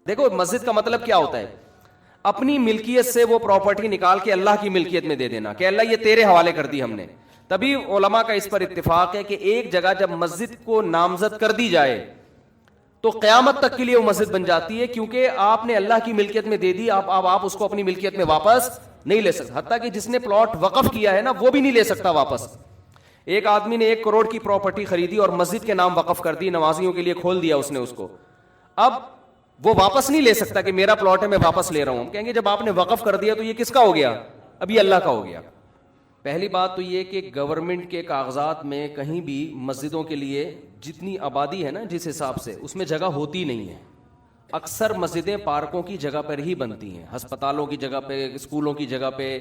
دیکھو مسجد کا مطلب کیا ہوتا ہے؟ اپنی ملکیت سے وہ پراپرٹی نکال کے اللہ کی ملکیت میں دے دینا کہ اللہ یہ تیرے حوالے کر دی ہم نے. تبھی علماء کا اس پر اتفاق ہے کہ ایک جگہ جب مسجد کو نامزد کر دی جائے تو قیامت تک کے لیے وہ مسجد بن جاتی ہے, کیونکہ آپ نے اللہ کی ملکیت میں دے دی. آپ اس کو اپنی ملکیت میں واپس نہیں لے سکتے. حتیٰ کہ جس نے پلاٹ وقف کیا ہے نا وہ بھی نہیں لے سکتا واپس. ایک آدمی نے 1 کروڑ کی پراپرٹی خریدی اور مسجد کے نام وقف کر دی, نمازیوں کے لیے کھول دیا اس نے اس کو. اب وہ واپس نہیں لے سکتا کہ میرا پلاٹ ہے میں واپس لے رہا ہوں. کہیں گے جب آپ نے وقف کر دیا تو یہ کس کا ہو گیا؟ اب یہ اللہ کا ہو گیا. پہلی بات تو یہ کہ گورنمنٹ کے کاغذات میں کہیں بھی مسجدوں کے لیے جتنی آبادی ہے نا جس حساب سے اس میں جگہ ہوتی نہیں ہے. اکثر مسجدیں پارکوں کی جگہ پر ہی بنتی ہیں, ہسپتالوں کی جگہ پہ, اسکولوں کی جگہ پہ.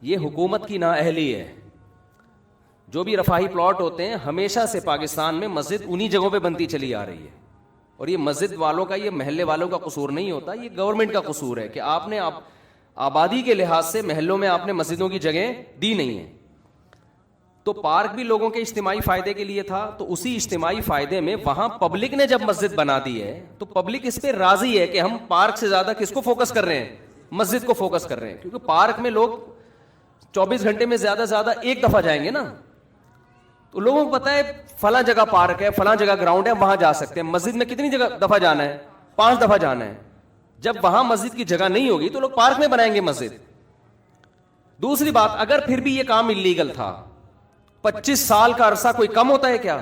یہ حکومت کی نااہلی ہے. جو بھی رفاہی پلاٹ ہوتے ہیں ہمیشہ سے پاکستان میں مسجد انہی جگہوں پہ بنتی چلی آ رہی ہے. اور یہ مسجد والوں کا, یہ محلے والوں کا قصور نہیں ہوتا, یہ گورنمنٹ کا قصور ہے کہ آپ نے آبادی کے لحاظ سے محلوں میں آپ نے مسجدوں کی جگہیں دی نہیں ہیں. تو پارک بھی لوگوں کے اجتماعی فائدے کے لیے تھا, تو اسی اجتماعی فائدے میں وہاں پبلک نے جب مسجد بنا دی ہے تو پبلک اس پہ راضی ہے کہ ہم پارک سے زیادہ کس کو فوکس کر رہے ہیں؟ مسجد کو فوکس کر رہے ہیں. کیونکہ پارک میں لوگ 24 گھنٹے میں زیادہ سے زیادہ ایک دفعہ جائیں گے نا, تو لوگوں کو پتا ہے فلاں جگہ پارک ہے, فلاں جگہ گراؤنڈ ہے, وہاں جا سکتے ہیں. مسجد میں کتنی جگہ دفعہ جانا ہے؟ 5 دفعہ جانا ہے. جب وہاں مسجد کی جگہ نہیں ہوگی تو لوگ پارک میں بنائیں گے مسجد. دوسری بات, اگر پھر بھی یہ کام انلیگل تھا, 25 سال کا عرصہ کوئی کم ہوتا ہے کیا؟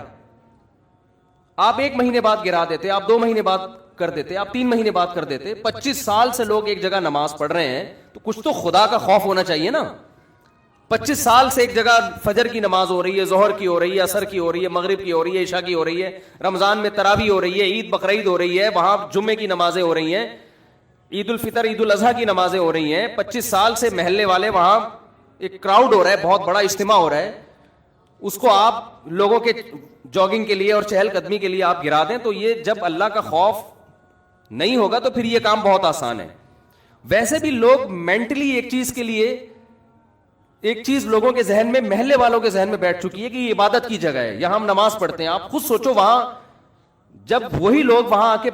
آپ 1 مہینے بعد گرا دیتے, آپ 2 مہینے بعد کر دیتے, آپ 3 مہینے بعد کر دیتے. 25 سال سے لوگ ایک جگہ نماز پڑھ رہے ہیں تو کچھ تو خدا کا خوف ہونا چاہیے نا. 25 سال سے ایک جگہ فجر کی نماز ہو رہی ہے, ظہر کی ہو رہی ہے, عصر کی ہو رہی ہے, مغرب کی ہو رہی ہے, عشاء کی ہو رہی ہے, رمضان میں تراویح ہو رہی ہے, عید بقرعید ہو رہی ہے, وہاں جمعے کی نمازیں ہو رہی ہیں, عید الفطر عید الاضحیٰ کی نمازیں ہو رہی ہیں. 25 سال سے محلے والے وہاں ایک کراؤڈ ہو رہا ہے, بہت بڑا اجتماع ہو رہا ہے, اس کو آپ لوگوں کے جاگنگ کے لیے اور چہل قدمی کے لیے آپ گرا دیں. تو یہ جب اللہ کا خوف نہیں ہوگا تو پھر یہ کام بہت آسان ہے. ویسے بھی لوگ مینٹلی ایک چیز کے لیے, ایک چیز لوگوں کے ذہن میں, محلے والوں کے ذہن میں بیٹھ چکی ہے کہ یہ عبادت کی جگہ ہے, یہاں ہم نماز پڑھتے ہیں. آپ خود سوچو, وہاں جب وہی لوگ وہاں آ کے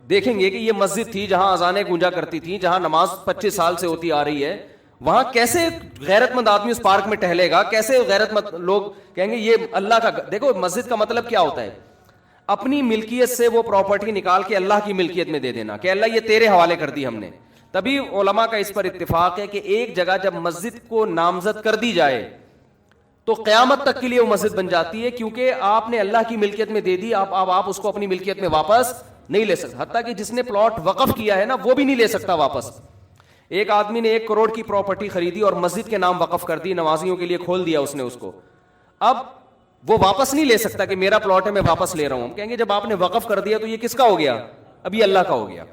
دیکھیں گے کہ یہ مسجد تھی جہاں اذانیں گونجا کرتی تھیں, جہاں نماز 25 سال سے ہوتی آ رہی ہے, وہاں کیسے غیرت مند آدمی اس پارک میں ٹہلے گا؟ کیسے غیرت مند لوگ کہیں گے یہ اللہ کا. دیکھو مسجد کا مطلب کیا ہوتا ہے؟ اپنی ملکیت سے وہ پراپرٹی نکال کے اللہ کی ملکیت میں دے دینا کہ اللہ یہ تیرے حوالے کر دی ہم نے. تبھی علماء کا اس پر اتفاق ہے کہ ایک جگہ جب مسجد کو نامزد کر دی جائے تو قیامت تک کے لیے وہ مسجد بن جاتی ہے, کیونکہ آپ نے اللہ کی ملکیت میں دے دی. آپ اس کو اپنی ملکیت میں واپس نہیں لے سکتے. حتیٰ کہ جس نے پلاٹ وقف کیا ہے نا وہ بھی نہیں لے سکتا واپس. ایک آدمی نے 1 کروڑ کی پراپرٹی خریدی اور مسجد کے نام وقف کر دی, نمازیوں کے لیے کھول دیا اس نے اس کو. اب وہ واپس نہیں لے سکتا کہ میرا پلاٹ ہے میں واپس لے رہا ہوں. کہیں گے جب آپ نے وقف کر دیا تو یہ کس کا ہو گیا؟ اب یہ اللہ کا ہو گیا.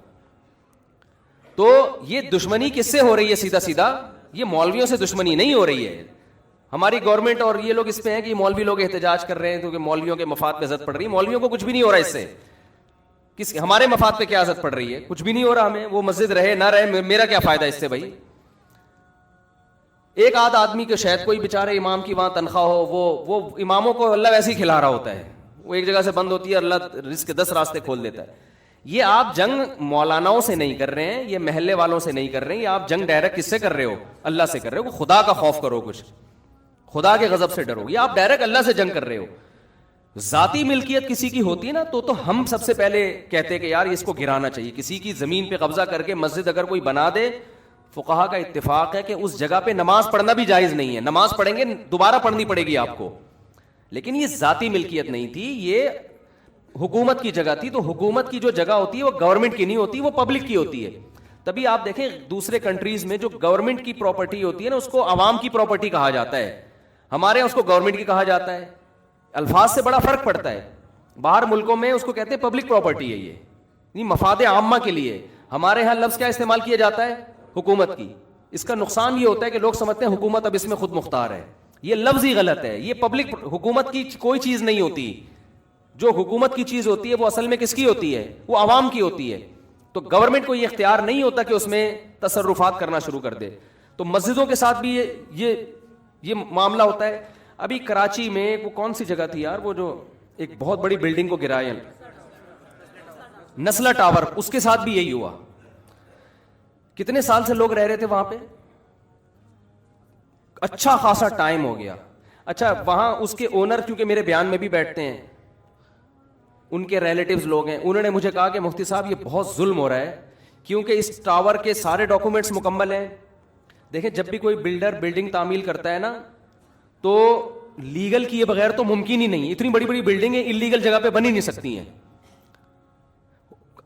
تو یہ دشمنی کس سے ہو رہی ہے؟ سیدھا سیدھا یہ مولویوں سے دشمنی نہیں ہو رہی ہے. ہماری گورنمنٹ اور یہ لوگ اس پہ ہیں کہ مولوی لوگ احتجاج کر رہے ہیں کیونکہ مولویوں کے مفاد پہ زد پڑ رہی ہے. مولویوں کو کچھ بھی نہیں ہو رہا اس سے. ہمارے مفاد پہ کیا زد پڑ رہی ہے؟ کچھ بھی نہیں ہو رہا ہمیں. وہ مسجد رہے نہ رہے, میرا کیا فائدہ اس سے بھائی؟ ایک آدھ آدمی کے شاید کوئی بیچارے امام کی وہاں تنخواہ ہو, وہ اماموں کو اللہ ویسے ہی کھلا رہا ہوتا ہے. وہ ایک جگہ سے بند ہوتی ہے, اللہ رزق کے 10 راستے کھول دیتا ہے. یہ آپ جنگ مولاناؤں سے نہیں کر رہے ہیں, یہ محلے والوں سے نہیں کر رہے ہیں, یہ آپ جنگ ڈائریکٹ کس سے کر رہے ہو؟ اللہ سے کر رہے ہو. خدا کا خوف کرو, کچھ خدا کے غضب سے ڈرو. یہ آپ ڈائریکٹ اللہ سے جنگ کر رہے ہو. ذاتی ملکیت کسی کی ہوتی ہے نا تو ہم سب سے پہلے کہتے ہیں کہ یار اس کو گرانا چاہیے. کسی کی زمین پہ قبضہ کر کے مسجد اگر کوئی بنا دے, فقہا کا اتفاق ہے کہ اس جگہ پہ نماز پڑھنا بھی جائز نہیں ہے. نماز پڑھیں گے دوبارہ پڑھنی پڑے گی آپ کو, لیکن یہ ذاتی ملکیت نہیں تھی, یہ حکومت کی جگہ تھی. تو حکومت کی جو جگہ ہوتی ہے وہ گورنمنٹ کی نہیں ہوتی, وہ پبلک کی ہوتی ہے. تبھی آپ دیکھیں دوسرے کنٹریز میں جو گورنمنٹ کی پراپرٹی ہوتی ہے نا اس کو عوام کی پراپرٹی کہا جاتا ہے. ہمارے یہاں اس کو گورنمنٹ کی کہا جاتا ہے. الفاظ سے بڑا فرق پڑتا ہے. باہر ملکوں میں اس کو کہتے ہیں پبلک پراپرٹی ہے, یہ مفاد عامہ کے لیے. ہمارے ہاں لفظ کیا استعمال کیا جاتا ہے؟ حکومت کی. اس کا نقصان یہ ہوتا ہے کہ لوگ سمجھتے ہیں حکومت اب اس میں خود مختار ہے. یہ لفظ ہی غلط ہے. یہ پبلک حکومت کی کوئی چیز نہیں ہوتی. جو حکومت کی چیز ہوتی ہے وہ اصل میں کس کی ہوتی ہے؟ وہ عوام کی ہوتی ہے. تو گورنمنٹ کو یہ اختیار نہیں ہوتا کہ اس میں تصرفات کرنا شروع کر دے. تو مسجدوں کے ساتھ بھی یہ معاملہ ہوتا ہے. ابھی کراچی میں وہ کون سی جگہ تھی یار, وہ جو ایک بہت بڑی بلڈنگ کو گرایا, نسلا ٹاور، اس کے ساتھ بھی یہی ہوا. کتنے سال سے لوگ رہ رہے تھے وہاں پہ؟ اچھا خاصا ٹائم ہو گیا. اچھا وہاں اس کے اونر کیونکہ میرے بیان میں بھی بیٹھتے ہیں, ان کے ریلیٹیوز لوگ ہیں, انہوں نے مجھے کہا کہ مفتی صاحب یہ بہت ظلم ہو رہا ہے کیونکہ اس ٹاور کے سارے ڈاکومنٹس مکمل ہیں. دیکھیں جب بھی کوئی بلڈر بلڈنگ تعمیل کرتا ہے نا تو لیگل کیے بغیر تو ممکن ہی نہیں. اتنی بڑی بڑی بلڈنگیں انلیگل جگہ پہ بن ہی نہیں سکتی ہیں.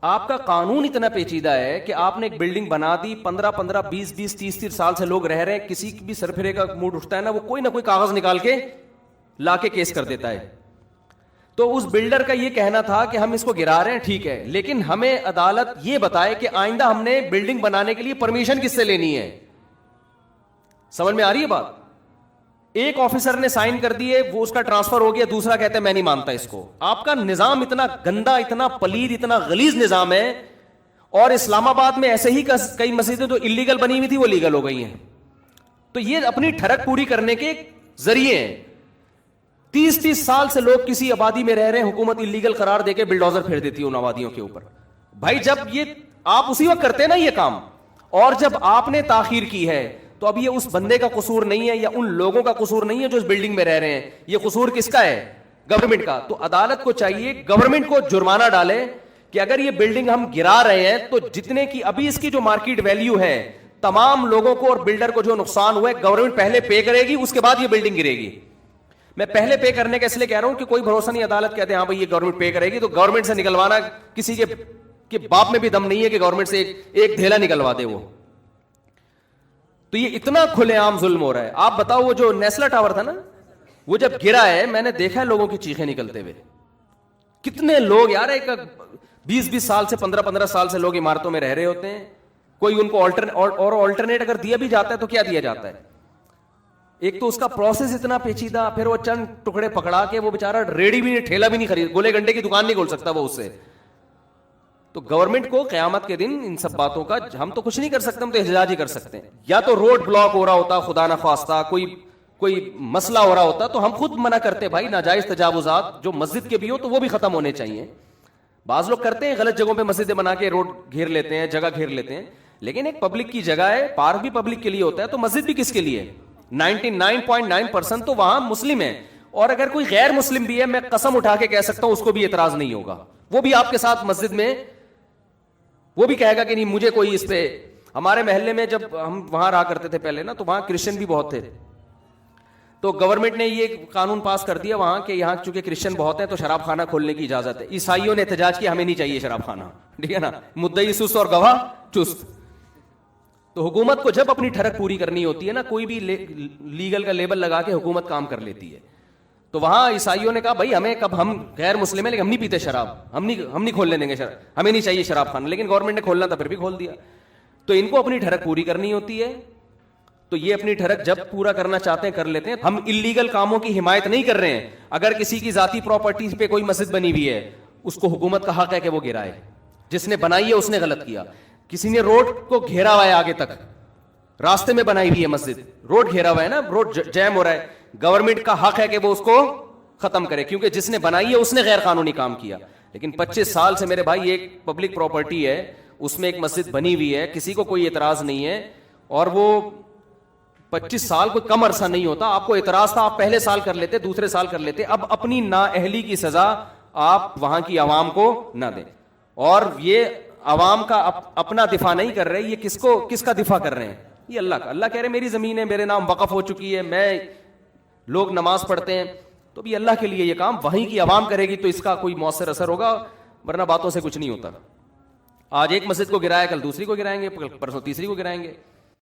آپ کا قانون اتنا پیچیدہ ہے کہ آپ نے ایک بلڈنگ بنا دی, 15 20 30 سال سے لوگ رہ رہے ہیں, کسی بھی سرفرے کا موڈ اٹھتا ہے نا وہ کوئی نہ کوئی کاغذ نکال کے لا کے کیس کر دیتا ہے. تو اس بلڈر کا یہ کہنا تھا کہ ہم اس کو گرا رہے ہیں ٹھیک ہے, لیکن ہمیں عدالت یہ بتائے کہ آئندہ ہم نے بلڈنگ بنانے کے لیے پرمیشن کس سے لینی ہے. سمجھ میں آ رہی ہے بات؟ ایک آفیسر نے سائن کر دیے, وہ اس کا ٹرانسفر ہو گیا, دوسرا کہتا ہے میں نہیں مانتا اس کو. آپ کا نظام اتنا گندا, اتنا پلید, اتنا غلیظ نظام ہے. اور اسلام آباد میں ایسے ہی کئی مسجدیں جو انلیگل بنی ہوئی تھی وہ لیگل ہو گئی ہیں. تو یہ اپنی ٹھڑک پوری کرنے کے ذریعے ہیں. 30 سال سے لوگ کسی آبادی میں رہ رہے ہیں, حکومت انلیگل قرار دے کے بلڈوزر پھیر دیتی ہے ان آبادیوں کے اوپر. بھائی جب یہ آپ اسی وقت کرتے ہیں نا یہ کام, اور جب آپ نے تاخیر کی ہے تو اب یہ اس بندے کا قصور نہیں ہے یا ان لوگوں کا قصور نہیں ہے جو اس بلڈنگ میں رہ رہے ہیں, یہ قصور کس کا ہے؟ گورنمنٹ کا. تو عدالت کو چاہیے گورنمنٹ کو جرمانہ ڈالے کہ اگر یہ بلڈنگ ہم گرا رہے ہیں تو جتنے کی ابھی اس کی جو مارکیٹ ویلیو ہے تمام لوگوں کو اور بلڈر کو جو نقصان ہوا ہے گورنمنٹ پہلے پے کرے گی, اس کے بعد یہ بلڈنگ گرے گی. میں پہلے پے کرنے کا اس لیے کہہ رہا ہوں کہ کوئی بھروسہ نہیں, عدالت کہتے ہیں ہاں بھائی یہ گورنمنٹ پے کرے گی, تو گورنمنٹ سے نکلوانا کسی کے باپ میں بھی دم نہیں ہے کہ گورنمنٹ سے ایک ڈھیلا نکلوا دے وہ. تو یہ اتنا کھلے عام ظلم ہو رہا ہے. آپ بتاؤ وہ جو نیسلا ٹاور تھا نا وہ جب گرا ہے میں نے دیکھا ہے لوگوں کی چیخیں نکلتے ہوئے. کتنے لوگ یار, ایک 20 سال سے 15 سال سے لوگ عمارتوں میں رہ رہے ہوتے ہیں, کوئی ان کو آلٹرنیٹ اگر دیا بھی جاتا ہے تو کیا دیا جاتا ہے؟ ایک تو اس کا پروسیس اتنا پیچیدہ, پھر وہ چند ٹکڑے پکڑا کے وہ بیچارہ ریڑی بھی نہیں, ٹھیلا بھی نہیں خرید, گولے گنڈے کی دکان نہیں کھول سکتا وہ اس سے. تو گورنمنٹ کو قیامت کے دن ان سب باتوں کا ہم تو کچھ نہیں کر سکتے, ہم تو احتجاج ہی کر سکتے ہیں. یا تو روڈ بلاک ہو رہا ہوتا خدا نہ خواستہ, کوئی مسئلہ ہو رہا ہوتا تو ہم خود منع کرتے بھائی ناجائز تجاوزات جو مسجد کے بھی ہو تو وہ بھی ختم ہونے چاہیے. بعض لوگ کرتے ہیں غلط جگہوں پہ مسجدیں بنا کے روڈ گھیر لیتے ہیں, جگہ گھیر لیتے ہیں, لیکن ایک پبلک کی جگہ ہے, پارک بھی پبلک کے لیے ہوتا ہے, تو مسجد بھی کس کے لیے ہے؟ 99.9% تو وہاں مسلم ہے, اور اگر کوئی غیر مسلم بھی ہے میں قسم اٹھا کے کہہ سکتا ہوں اس کو بھی اعتراض نہیں ہوگا, وہ بھی آپ کے ساتھ مسجد میں وہ بھی کہے گا کہ نہیں مجھے کوئی اس پہ. ہمارے محلے میں جب ہم وہاں رہا کرتے تھے پہلے نا تو وہاں کرسچن بھی بہت تھے, تو گورنمنٹ نے یہ قانون پاس کر دیا وہاں کہ یہاں چونکہ کرسچن بہت ہیں تو شراب خانہ کھولنے کی اجازت ہے. عیسائیوں نے احتجاج کیا ہمیں نہیں چاہیے شراب خانہ, ٹھیک ہے نا, مدعی سست اور گواہ چست. تو حکومت کو جب اپنی ٹھڑک پوری کرنی ہوتی ہے نا کوئی بھی لیگل کا لیبل لگا کے حکومت کام کر لیتی ہے. تو وہاں عیسائیوں نے کہا بھائی ہمیں کب, ہم غیر مسلم ہیں لیکن ہم نہیں پیتے شراب, ہم نہیں کھولنے دیں گے شراب, ہمیں نہیں چاہیے شراب خانہ, لیکن گورنمنٹ نے کھولنا تھا پھر بھی کھول دیا. تو ان کو اپنی ٹھڑک پوری کرنی ہوتی ہے, تو یہ اپنی ٹھڑک جب پورا کرنا چاہتے ہیں کر لیتے ہیں. ہم انلیگل کاموں کی حمایت نہیں کر رہے ہیں. اگر کسی کی ذاتی پراپرٹی پہ کوئی مسجد بنی ہوئی ہے اس کو حکومت کا حق ہے کہ وہ گرائے, جس نے بنائی ہے اس نے غلط کیا. کسی نے روڈ کو گھیرا ہوا ہے آگے تک, راستے میں بنائی ہوئی ہے مسجد, روڈ گھیرا ہوا ہے نا, روڈ جیم ہو رہا ہے, گورنمنٹ کا حق ہے کہ وہ اس کو ختم کرے, کیونکہ جس نے بنائی ہے اس نے غیر قانونی کام کیا. لیکن 25 سال سے میرے بھائی ایک پبلک پراپرٹی ہے, اس میں ایک مسجد بنی ہوئی ہے, کسی کو کوئی اعتراض نہیں ہے, اور وہ 25 سال کوئی کم عرصہ نہیں ہوتا. آپ کو اعتراض تھا آپ پہلے سال کر لیتے, دوسرے سال کر لیتے, اب اپنی نااہلی کی سزا آپ وہاں کی عوام کو نہ دیں. اور یہ عوام کا اپنا دفاع نہیں کر رہے, یہ کس کا دفاع کر رہے ہیں؟ یہ اللہ کا. اللہ کہہ رہے میری زمین ہے, میرے نام وقف ہو چکی ہے, میں لوگ نماز پڑھتے ہیں, تو بھی اللہ کے لیے یہ کام وہیں کی عوام کرے گی تو اس کا کوئی مؤثر اثر ہوگا, ورنہ باتوں سے کچھ نہیں ہوتا. آج ایک مسجد کو گرایا, کل دوسری کو گرائیں گے, پرسوں تیسری کو گرائیں گے.